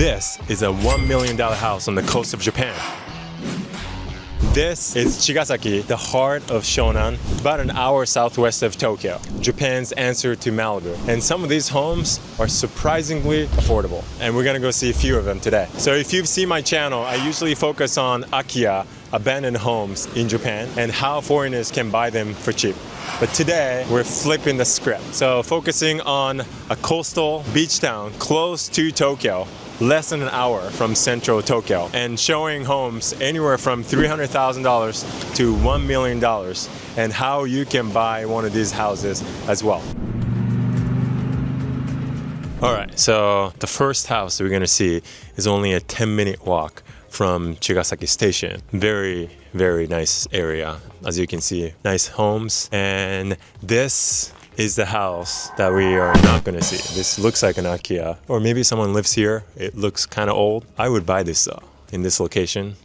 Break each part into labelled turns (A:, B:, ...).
A: This is a $1 million house on the coast of Japan. This is Chigasaki, the heart of Shonan, about an hour southwest of Tokyo, Japan's answer to Malibu. And some of these homes are surprisingly affordable. And we're gonna go see a few of them today. So if you've seen my channel, I usually focus on akiya, abandoned homes in Japan, and how foreigners can buy them for cheap. But today, we're flipping the script. So focusing on a coastal beach town close to Tokyo, less than an hour from central Tokyo, and showing homes anywhere from $300,000 to $1 million, and how you can buy one of these houses as well. All right, so the first house we're gonna see is only a 10-minute walk from Chigasaki Station. Very, very nice area. As you can see, nice homes. And this is the house that we are not gonna see. This looks like an akiya, or maybe someone lives here. It looks kind of old. I would buy this though, in this location.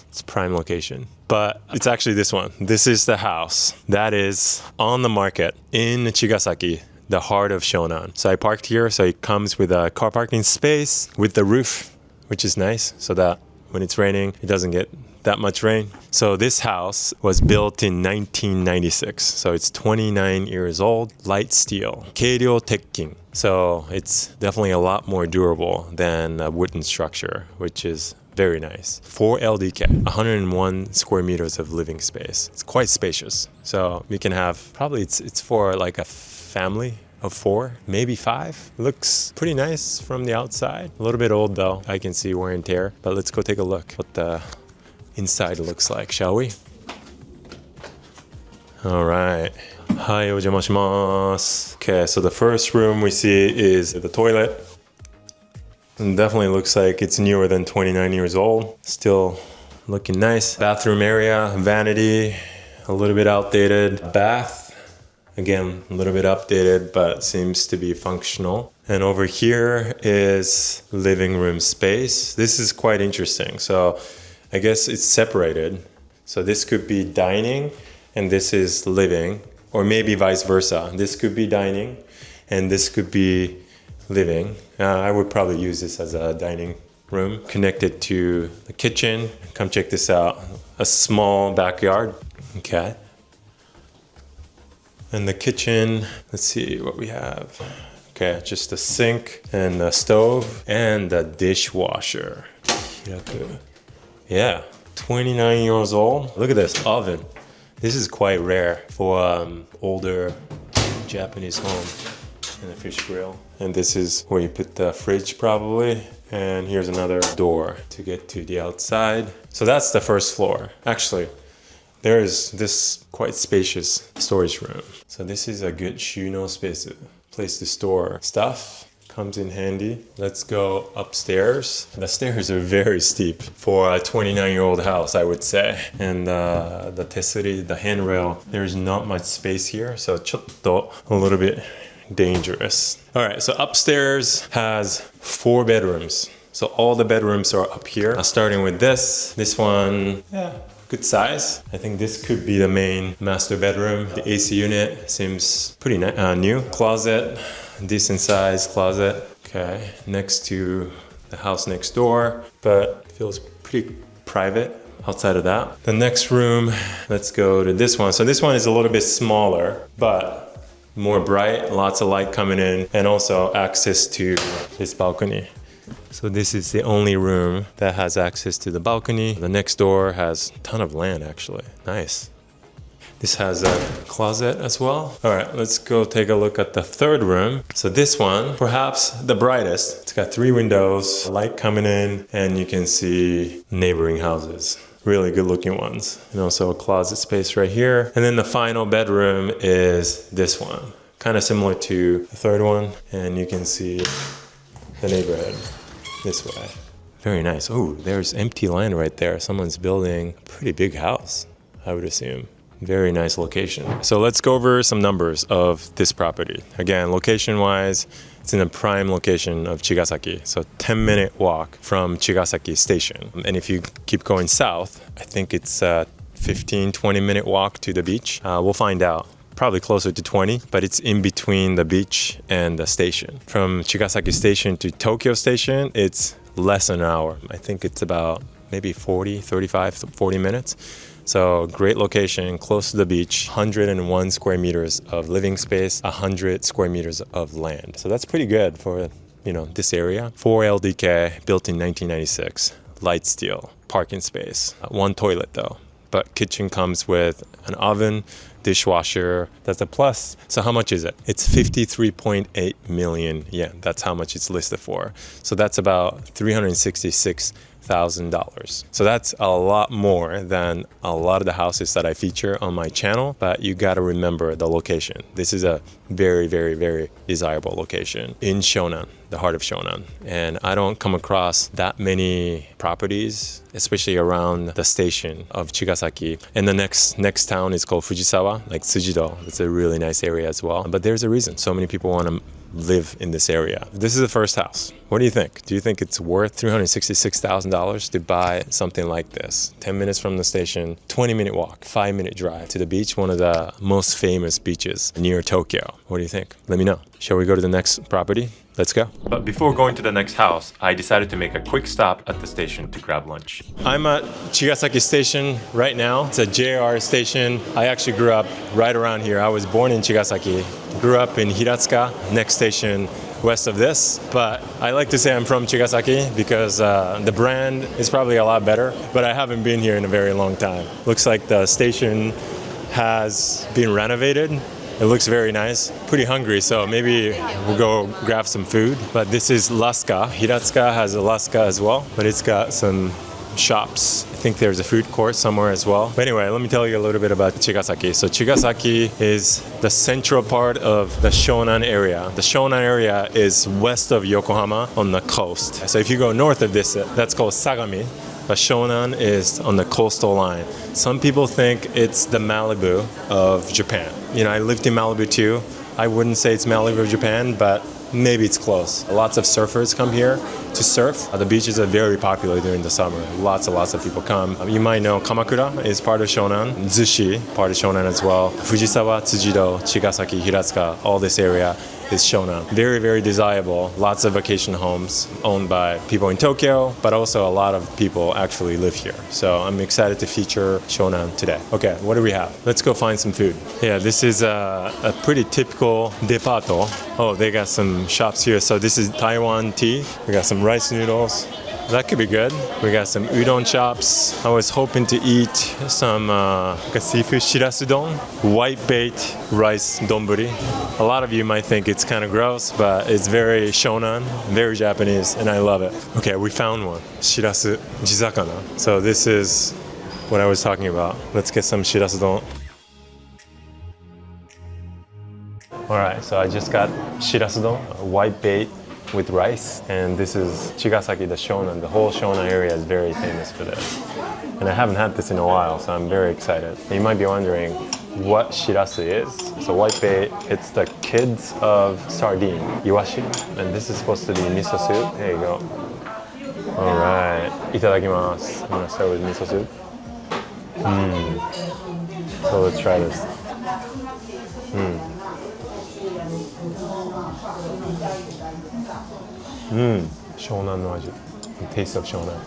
A: It's prime location. But it's actually this one. This is the house that is on the market in Chigasaki, the heart of Shonan. So I parked here, so it comes with a car parking space with the roof, which is nice, so that when it's raining, it doesn't get that much rain. So this house was built in 1996. So it's 29 years old, light steel, keiryō tekkin. So it's definitely a lot more durable than a wooden structure, which is very nice. 4 LDK, 101 square meters of living space. It's quite spacious. So you can have, probably it's for like a family of 4, maybe 5. Looks pretty nice from the outside. A little bit old though. I can see wear and tear, but let's go take a look what the inside looks like, shall we? All right. Hi, ojamashimashou. Okay, so the first room we see is the toilet. And definitely looks like it's newer than 29 years old. Still looking nice. Bathroom area, vanity, a little bit outdated. Bath. Again, a little bit updated, but seems to be functional. And over here is living room space. This is quite interesting. So I guess it's separated. So this could be dining and this is living, or maybe vice versa. This could be dining and this could be living. I would probably use this as a dining room connected to the kitchen. Come check this out. A small backyard. Okay. And the kitchen, let's see what we have. Okay, just a sink and a stove and a dishwasher. Yeah, 29 years old. Look at this oven. This is quite rare for older Japanese home. And a fish grill. And this is where you put the fridge probably. And here's another door to get to the outside. So that's the first floor. Actually, there is this quite spacious storage room. So this is a good shuno space, place to store stuff. Comes in handy. Let's go upstairs. The stairs are very steep for a 29-year-old house, I would say. And the tesuri, the handrail, there's not much space here. So chotto, a little bit dangerous. All right, so upstairs has 4 bedrooms. So all the bedrooms are up here. Starting with this one, yeah, good size. I think this could be the main master bedroom. The AC unit seems pretty new. Closet, decent size closet. Okay, next to the house next door, but feels pretty private outside of that. The next room, let's go to this one. So this one is a little bit smaller, but more bright, lots of light coming in, and also access to this balcony. So this is the only room that has access to the balcony. The next door has a ton of land actually. Nice. This has a closet as well. All right, let's go take a look at the third room. So this one, perhaps the brightest. It's got 3 windows, light coming in, and you can see neighboring houses. Really good looking ones. And also a closet space right here. And then the final bedroom is this one. Kind of similar to the third one. And you can see the neighborhood this way. Very nice. Oh, there's empty land right there. Someone's building a pretty big house, I would assume. Very nice location. So let's go over some numbers of this property. Again, location-wise, it's in a prime location of Chigasaki. So 10-minute walk from Chigasaki Station. And if you keep going south, I think it's a 15, 20-minute walk to the beach. We'll find out. Probably closer to 20, but it's in between the beach and the station. From Chigasaki Station to Tokyo Station, it's less than an hour. I think it's about maybe 40 minutes. So great location, close to the beach, 101 square meters of living space, 100 square meters of land. So that's pretty good for, this area. 4 LDK, built in 1996, light steel, parking space, one toilet though. But kitchen comes with an oven, dishwasher. That's a plus. So how much is it? It's 53.8 million yen. That's how much it's listed for. So that's about $366,000. So that's a lot more than a lot of the houses that I feature on my channel, but you got to remember the location. This is a very, very, very desirable location in Shonan, the heart of Shonan. And I don't come across that many properties, especially around the station of Chigasaki. And the next town is called Fujisawa, like Tsujido. It's a really nice area as well. But there's a reason so many people want to live in this area. This is the first house. What do you think? Do you think it's worth $366,000 to buy something like this? 10 minutes from the station, 20-minute walk, 5-minute drive to the beach, one of the most famous beaches near Tokyo. What do you think? Let me know. Shall we go to the next property? Let's go. But before going to the next house, I decided to make a quick stop at the station to grab lunch. I'm at Chigasaki Station right now. It's a JR station. I actually grew up right around here. I was born in Chigasaki, grew up in Hiratsuka, next station west of this. But I like to say I'm from Chigasaki because the brand is probably a lot better, but I haven't been here in a very long time. Looks like the station has been renovated. It looks very nice. Pretty hungry, so maybe we'll go grab some food. But this is Laska. Hiratsuka has a Laska as well, but it's got some shops. I think there's a food court somewhere as well. But anyway, let me tell you a little bit about Chigasaki. So Chigasaki is the central part of the Shonan area. The Shonan area is west of Yokohama on the coast. So if you go north of this, that's called Sagami. But Shonan is on the coastal line. Some people think it's the Malibu of Japan. I lived in Malibu too. I wouldn't say it's Malibu of Japan, but maybe it's close. Lots of surfers come here to surf. The beaches are very popular during the summer. Lots and lots of people come. You might know Kamakura is part of Shonan. Zushi, part of Shonan as well. Fujisawa, Tsujido, Chigasaki, Hiratsuka, all this area is Shonan. Very, very desirable. Lots of vacation homes owned by people in Tokyo, but also a lot of people actually live here. So I'm excited to feature Shonan today. Okay, what do we have? Let's go find some food. Yeah, this is a pretty typical depato. Oh, they got some shops here. So this is Taiwan tea. We got some rice noodles. That could be good. We got some udon chops. I was hoping to eat some seafood shirasu don, white bait rice donburi. A lot of you might think it's kind of gross, but it's very Shonan, very Japanese, and I love it. Okay, we found one. Shirasu jizakana. So this is what I was talking about. Let's get some shirasu don. All right, so I just got shirasu don, white bait with rice, and this is Chigasaki, the Shonan. The whole Shonan area is very famous for this. And I haven't had this in a while, so I'm very excited. You might be wondering what shirasu is. So white bait, it's the kids of sardine, iwashi, and this is supposed to be miso soup. There you go. All right, itadakimasu. I'm gonna start with miso soup. So let's try this. Shonan no aji. The taste of Shonan.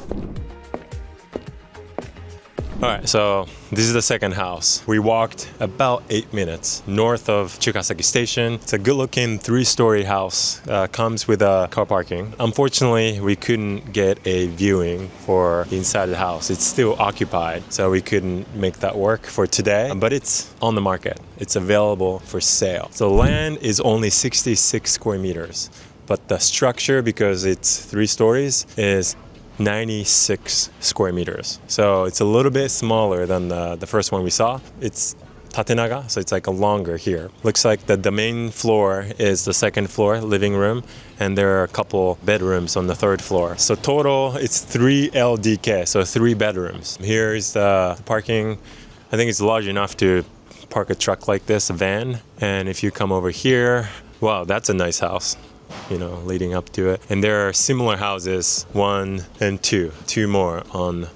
A: All right, so this is the second house. We walked about 8 minutes north of Chigasaki Station. It's a good-looking 3-story house. Comes with a car parking. Unfortunately, we couldn't get a viewing for the inside of the house. It's still occupied, so we couldn't make that work for today. But it's on the market. It's available for sale. So land is only 66 square meters, but the structure, because it's 3 stories, is 96 square meters. So it's a little bit smaller than the first one we saw. It's tatenaga, so it's like a longer here. Looks like the main floor is the second floor, living room, and there are a couple bedrooms on the third floor. So total, it's 3 LDK, so 3 bedrooms. Here is the parking. I think it's large enough to park a truck like this, a van. And if you come over here, wow, that's a nice house, leading up to it. And there are similar houses, 1 and 2 more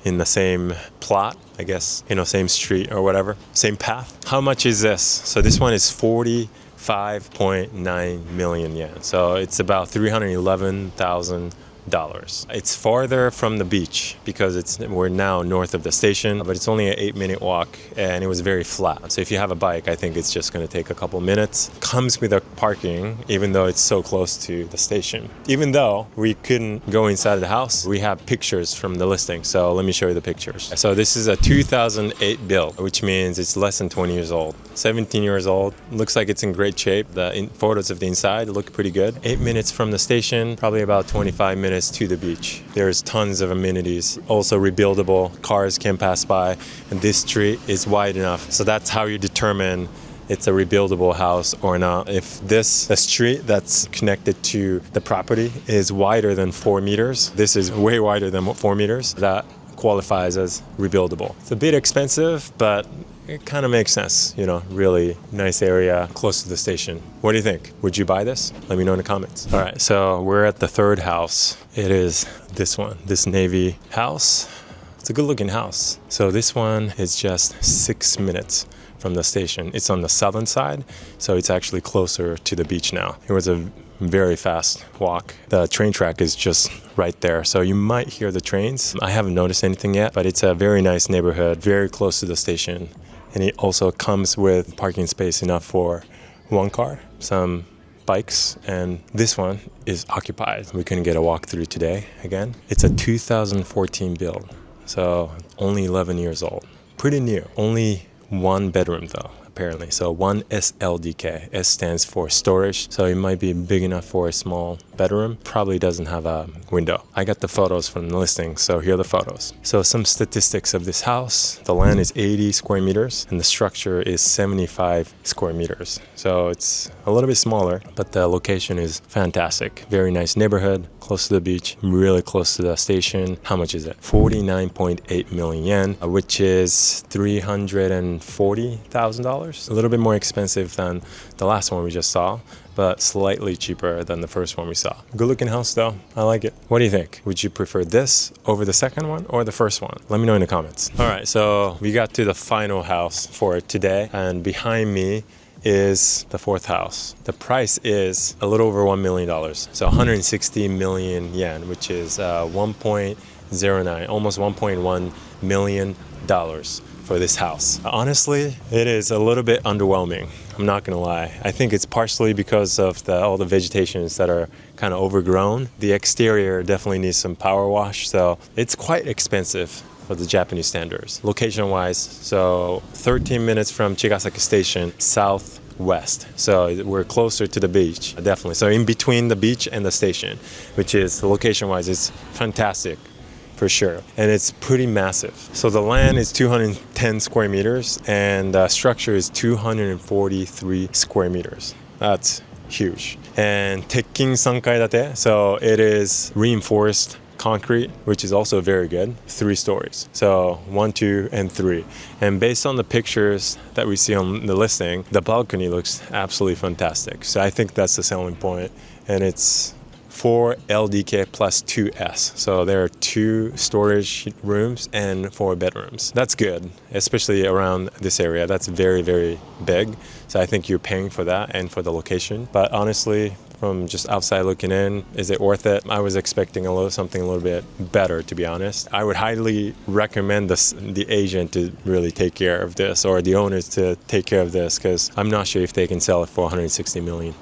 A: in the same plot, I guess, same street or whatever, same path. How much is this? So this one is 45.9 million yen. So it's about $311,000 It's farther from the beach because we're now north of the station, but it's only an 8-minute walk and it was very flat. So if you have a bike, I think it's just going to take a couple minutes. Comes with a parking, even though it's so close to the station. Even though we couldn't go inside the house, we have pictures from the listing. So let me show you the pictures. So this is a 2008 build, which means it's less than 20 years old. 17 years old. Looks like it's in great shape. The photos of the inside look pretty good. 8 minutes from the station, probably about 25 minutes to the beach. There's tons of amenities. Also rebuildable. Cars can pass by. And this street is wide enough. So that's how you determine it's a rebuildable house or not. If the street that's connected to the property is wider than 4 meters, this is way wider than 4 meters, that qualifies as rebuildable. It's a bit expensive, but it kind of makes sense, really nice area close to the station. What do you think? Would you buy this? Let me know in the comments. All right, so we're at the third house. It is this one, this navy house. It's a good looking house. So this one is just 6 minutes from the station. It's on the southern side, so it's actually closer to the beach now. It was a very fast walk. The train track is just right there, so you might hear the trains. I haven't noticed anything yet, but it's a very nice neighborhood, very close to the station. And it also comes with parking space enough for one car, some bikes, and this one is occupied. We couldn't get a walkthrough today again. It's a 2014 build, so only 11 years old. Pretty new. Only one bedroom though, apparently. So one SLDK. S stands for storage, so it might be big enough for a small bedroom. Probably doesn't have a window. I got the photos from the listing, so here are the photos. So some statistics of this house. The land is 80 square meters and the structure is 75 square meters. So it's a little bit smaller, but the location is fantastic. Very nice neighborhood, close to the beach, really close to the station. How much is it? 49.8 million yen, which is $340,000. A little bit more expensive than the last one we just saw, but slightly cheaper than the first one we saw. Good looking house though, I like it. What do you think? Would you prefer this over the second one or the first one? Let me know in the comments. All right, so we got to the final house for today, and behind me is the fourth house. The price is a little over $1 million. So 160 million yen, which is 1.09, almost $1.1 million for this house. Honestly, it is a little bit underwhelming. I'm not gonna lie. I think it's partially because of all the vegetations that are kind of overgrown. The exterior definitely needs some power wash, so it's quite expensive for the Japanese standards. Location-wise, so 13 minutes from Chigasaki Station, southwest. So we're closer to the beach, definitely. So in between the beach and the station, which is, location-wise, it's fantastic. For sure. And it's pretty massive. So the land is 210 square meters and the structure is 243 square meters. That's huge. And tekkin 3階建て, so it is reinforced concrete, which is also very good. 3 stories. So 1, 2, and 3. And based on the pictures that we see on the listing, the balcony looks absolutely fantastic. So I think that's the selling point. And it's 4 LDK plus 2S. So there are 2 storage rooms and 4 bedrooms. That's good, especially around this area. That's very, very big. So I think you're paying for that and for the location. But honestly, from just outside looking in, is it worth it? I was expecting something a little bit better, to be honest. I would highly recommend the agent to really take care of this, or the owners to take care of this, because I'm not sure if they can sell it for 160 million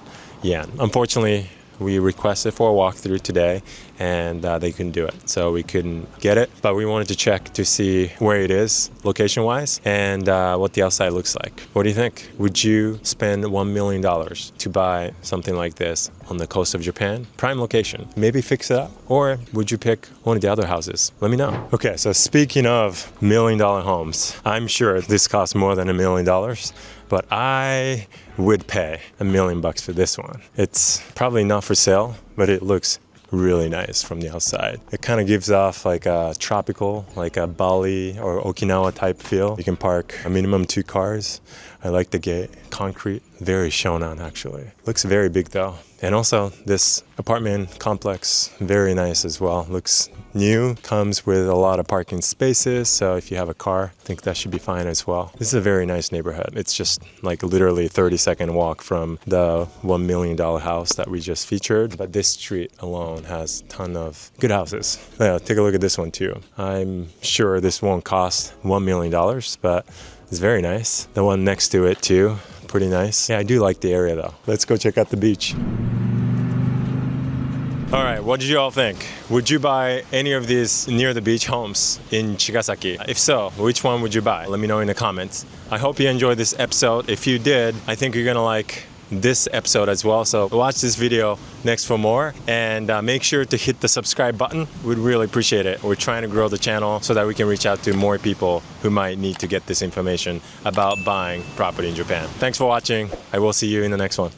A: yen. Unfortunately, we requested for a walkthrough today and they couldn't do it. So we couldn't get it, but we wanted to check to see where it is location-wise and what the outside looks like. What do you think? Would you spend $1 million to buy something like this on the coast of Japan? Prime location. Maybe fix it up? Or would you pick one of the other houses? Let me know. Okay, so speaking of $1 million homes, I'm sure this costs more than $1 million. But I would pay $1 million for this one. It's probably not for sale, but it looks really nice from the outside. It kind of gives off like a tropical, like a Bali or Okinawa type feel. You can park a minimum 2 cars. I like the gate. Concrete, very shonan actually. Looks very big though. And also this apartment complex, very nice as well. Looks new, comes with a lot of parking spaces. So if you have a car, I think that should be fine as well. This is a very nice neighborhood. It's just like literally 30-second walk from the $1 million house that we just featured. But this street alone has a ton of good houses. Yeah, take a look at this one too. I'm sure this won't cost $1 million, but it's very nice. The one next to it too, pretty nice. Yeah, I do like the area though. Let's go check out the beach. All right, what did you all think? Would you buy any of these near the beach homes in Chigasaki? If so, which one would you buy? Let me know in the comments. I hope you enjoyed this episode. If you did, I think you're gonna like this episode as well. So watch this video next for more, and make sure to hit the subscribe button. We'd really appreciate it. We're trying to grow the channel so that we can reach out to more people who might need to get this information about buying property in Japan. Thanks for watching. I will see you in the next one.